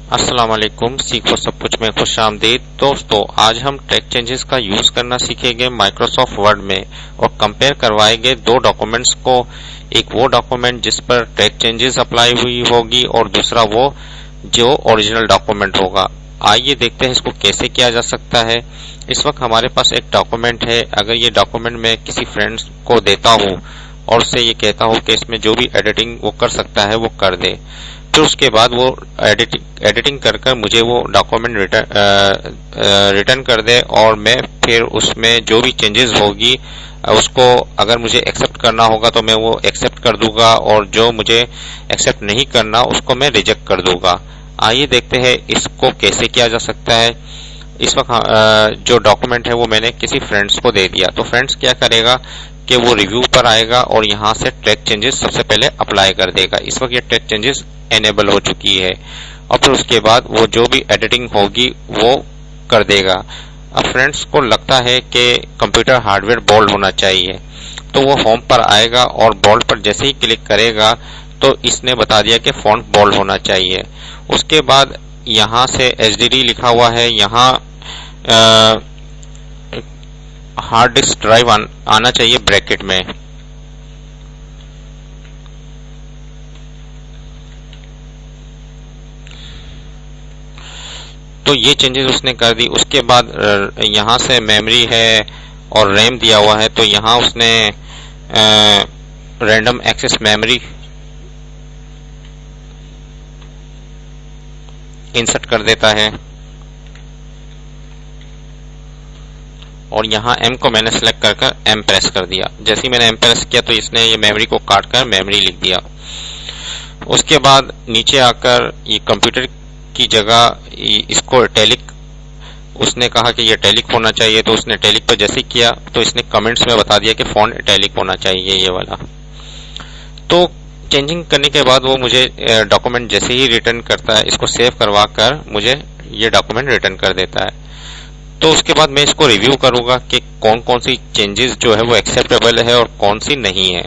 अस्सलाम वालेकुम। सीखो सब कुछ में खुश आमदीद। दोस्तों, आज हम टेक्स्ट चेंजेस का यूज करना सीखेंगे माइक्रोसॉफ्ट वर्ड में और कंपेयर करवाएंगे दो डॉक्यूमेंट्स को। एक वो डॉक्यूमेंट जिस पर टेक्स्ट चेंजेस अप्लाई हुई होगी और दूसरा वो जो ओरिजिनल डॉक्यूमेंट होगा। आइए देखते हैं इसको कैसे किया जा सकता है। इस वक्त हमारे पास एक डॉक्यूमेंट है। अगर ये डॉक्यूमेंट मैं किसी फ्रेंड्स को देता हूँ और उससे ये कहता हूँ कि इसमें जो भी एडिटिंग वो कर सकता है वो कर दे, फिर उसके बाद वो एडिटिंग कर कर मुझे वो डॉक्यूमेंट रिटर्न कर दे और मैं फिर उसमें जो भी चेंजेस होगी उसको अगर मुझे एक्सेप्ट करना होगा तो मैं वो एक्सेप्ट कर दूंगा और जो मुझे एक्सेप्ट नहीं करना उसको मैं रिजेक्ट कर दूंगा। आइए देखते हैं इसको कैसे किया जा सकता है। इस वक्त जो डॉक्यूमेंट है वो मैंने किसी फ्रेंड्स को दे दिया, तो फ्रेंड्स क्या करेगा कि वो रिव्यू पर आएगा और यहाँ से टेक्स्ट चेंजेस सबसे पहले अप्लाई कर देगा। इस वक्त ये टेक्स्ट चेंजेस एनेबल हो चुकी है और फिर उसके बाद वो जो भी एडिटिंग होगी वो कर देगा। अब फ्रेंड्स को लगता है कि कंप्यूटर हार्डवेयर बोल्ड होना चाहिए, तो वो होम पर आएगा और बोल्ड पर जैसे ही क्लिक करेगा तो इसने बता दिया कि फॉन्ट बोल्ड होना चाहिए। उसके बाद यहाँ से HDD लिखा हुआ है, यहाँ हार्ड डिस्क ड्राइव आना चाहिए ब्रैकेट में। तो ये चेंजेस उसने कर दी। उसके बाद यहाँ से मेमोरी है और रैम दिया हुआ है, तो यहाँ उसने रैंडम एक्सेस मेमोरी इंसर्ट कर देता है और यहाँ M को मैंने सेलेक्ट कर M प्रेस कर दिया। जैसे ही मैंने M प्रेस किया तो इसने ये मेमोरी को काट कर मेमोरी लिख दिया। उसके बाद नीचे आकर ये कंप्यूटर की जगह इसको इटैलिक, उसने कहा कि ये इटैलिक होना चाहिए, तो उसने इटैलिक पर जैसे किया तो इसने कमेंट्स में बता दिया कि फॉन्ट इटैलिक होना चाहिए ये वाला। तो चेंजिंग करने के बाद वो मुझे डॉक्यूमेंट जैसे ही रिटर्न करता है, इसको सेव करवा कर मुझे ये डॉक्यूमेंट रिटर्न कर देता है। तो उसके बाद मैं इसको रिव्यू करूंगा कि कौन कौन सी चेंजेस जो है वो एक्सेप्टेबल है और कौन सी नहीं है।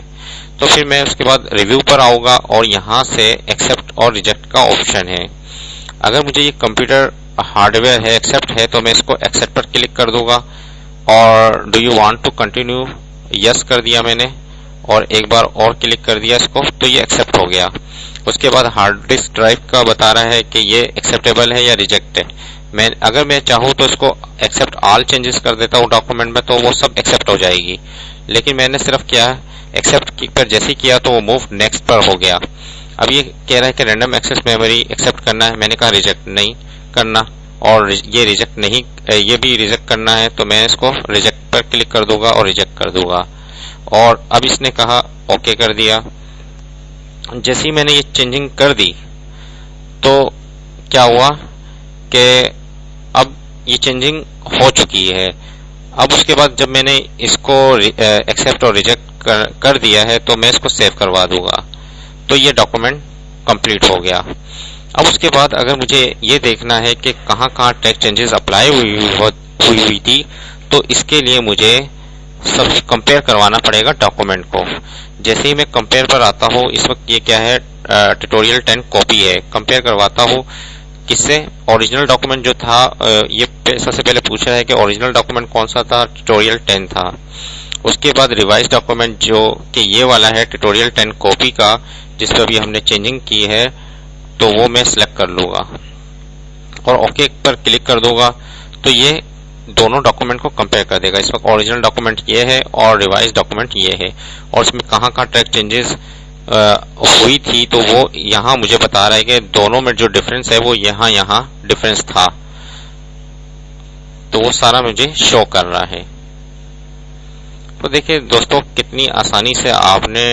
तो फिर मैं उसके बाद रिव्यू पर आऊंगा और यहाँ से एक्सेप्ट और रिजेक्ट का ऑप्शन है। अगर मुझे ये कंप्यूटर हार्डवेयर है एक्सेप्ट है तो मैं इसको एक्सेप्ट पर क्लिक कर दूंगा और do you want to continue yes कर दिया मैंने और एक बार और क्लिक कर दिया इसको, तो ये एक्सेप्ट हो गया। उसके बाद हार्ड डिस्क ड्राइव का बता रहा है कि ये एक्सेप्टेबल है या रिजेक्ट है। अगर मैं चाहूँ तो इसको एक्सेप्ट ऑल चेंजेस कर देता हूँ डॉक्यूमेंट में, तो वो सब एक्सेप्ट हो जाएगी। लेकिन मैंने सिर्फ क्या एक्सेप्ट पर जैसे किया तो वो मूव नेक्स्ट पर हो गया। अब ये कह रहा है कि रैंडम एक्सेस मेमोरी एक्सेप्ट करना है, मैंने कहा रिजेक्ट नहीं करना और ये रिजेक्ट नहीं, ये भी रिजेक्ट करना है, तो मैं इसको रिजेक्ट पर क्लिक कर दूंगा और रिजेक्ट कर दूंगा। और अब इसने कहा ओके कर दिया। जैसे ही मैंने ये चेंजिंग कर दी तो क्या हुआ कि अब ये चेंजिंग हो चुकी है। अब उसके बाद जब मैंने इसको एक्सेप्ट और रिजेक्ट कर दिया है तो मैं इसको सेव करवा दूंगा, तो ये डॉक्यूमेंट कंप्लीट हो गया। अब उसके बाद अगर मुझे ये देखना है कि कहाँ कहाँ टेक्स्ट चेंजेस अप्लाई हुई थी, तो इसके लिए मुझे सब कंपेयर करवाना पड़ेगा डॉक्यूमेंट को। जैसे ही मैं कंपेयर पर आता हूँ, इस वक्त ये क्या है ट्यूटोरियल 10 कॉपी है, कंपेयर करवाता हूँ किससे, ओरिजिनल डॉक्यूमेंट जो था। ये सबसे पहले पूछ रहा है कि ओरिजिनल डॉक्यूमेंट कौन सा था, ट्यूटोरियल 10 था। उसके बाद रिवाइज डॉक्यूमेंट जो कि ये वाला है ट्यूटोरियल 10 कॉपी का, जिस पर अभी हमने चेंजिंग की है, तो वो मैं सिलेक्ट कर लूंगा और ओके पर क्लिक कर दूंगा। तो ये दोनों डॉक्यूमेंट को कंपेयर कर देगा। इस वक्त ओरिजिनल डॉक्यूमेंट ये है और रिवाइज डॉक्यूमेंट ये है और इसमें कहाँ कहाँ टेक्स्ट चेंजेस हुई थी, तो वो यहाँ मुझे बता रहा है कि दोनों में जो डिफरेंस है वो यहाँ डिफरेंस था, तो वो सारा मुझे शो कर रहा है। तो देखिए दोस्तों कितनी आसानी से आपने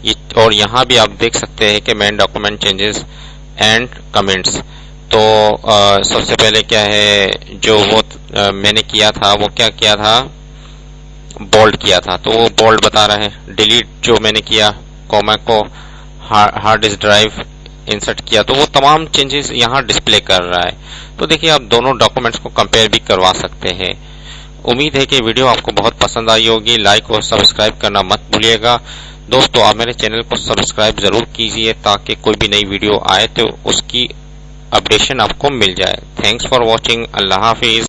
ये, और यहाँ भी आप देख सकते हैं कि main document changes and comments. तो सबसे पहले क्या है जो वो मैंने किया था, वो क्या किया था, बोल्ड किया था, तो वो बोल्ड बता रहा है। डिलीट जो मैंने किया, कॉमा को हार्ड डिस्क ड्राइव इंसर्ट किया, तो वो तमाम चेंजेस यहाँ डिस्प्ले कर रहा है। तो देखिए आप दोनों डॉक्यूमेंट्स को कंपेयर भी करवा सकते हैं। उम्मीद है कि वीडियो आपको बहुत पसंद आई होगी। लाइक और सब्सक्राइब करना मत भूलिएगा। दोस्तों आप मेरे चैनल को सब्सक्राइब जरूर कीजिए ताकि कोई भी नई वीडियो आए तो उसकी अपडेशन आपको मिल जाए। Thanks for watching. Allah Hafiz.